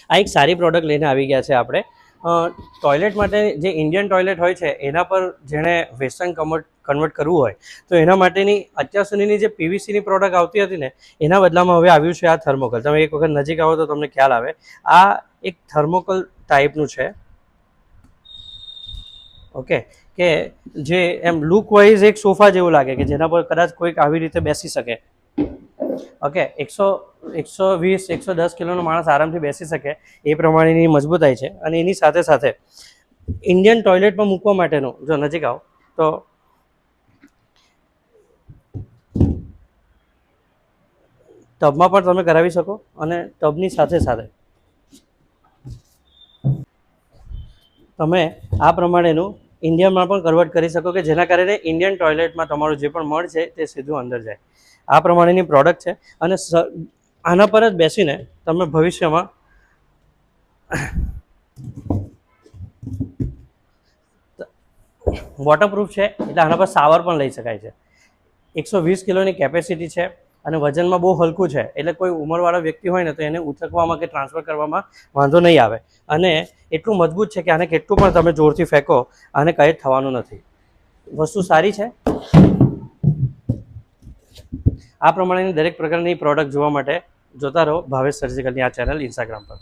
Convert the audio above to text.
આ એક સારી પ્રોડક્ટ લઈને આવી ગયા છે આપણે. ટોયલેટ માટે જે ઇન્ડિયન ટોયલેટ હોય છે એના પર જેણે વેસ્ટર્ન કન્વર્ટ કરવું હોય તો એના માટેની અત્યાર સુધીની જે પીવીસીની પ્રોડક્ટ આવતી હતી ને એના બદલામાં હવે આવ્યું છે આ થર્મોકોલ. તમે એક વખત નજીક આવો તો તમને ખ્યાલ આવે. આ એક થર્મોકોલ ટાઈપનું છે. ઓકે, કે જે એમ લુક વાઇઝ એક સોફા જેવું લાગે કે જેના પર કદાચ કોઈક આવી રીતે બેસી શકે. ઓકે, 120-110 કિલોનો માણસ આરામથી બેસી શકે એ પ્રમાણેની મજબૂતાઈ છે. અને એની સાથે સાથે ઇન્ડિયન ટોયલેટમાં મૂકવા માટેનું, જો નજીક આવો તો ટબમાં પણ તમે કરાવી શકો અને ટબની સાથે સાથે તમે આ પ્રમાણેનું ઇન્ડિયનમાં પણ કન્વર્ટ કરી શકો કે જેના કારણે ઇન્ડિયન ટોયલેટમાં તમારું જે પણ મળ છે તે સીધું અંદર જાય. આ પ્રમાણેની પ્રોડક્ટ છે અને આના પર જ બેસીને તમે ભવિષ્યમાં વોટરપ્રૂફ છે એટલે આના પર શાવર પણ લઈ શકાય છે. 120 કિલોની કેપેસિટી છે અને વજનમાં બહુ હલકું છે એટલે કોઈ ઉંમરવાળા વ્યક્તિ હોય ને તો એને ઉચકવામાં કે ટ્રાન્સફર કરવામાં વાંધો નહીં આવે. અને એટલું મજબૂત છે કે આને કેટલું પણ તમે જોરથી ફેંકો આને કંઈ જ થવાનું નથી. વસ્તુ સારી છે. આ પ્રમાણેની દરેક પ્રકારની પ્રોડક્ટ જોવા માટે જોતા રહો ભાવેશ સર્જિકલની આ ચેનલ ઇન્સ્ટાગ્રામ પર.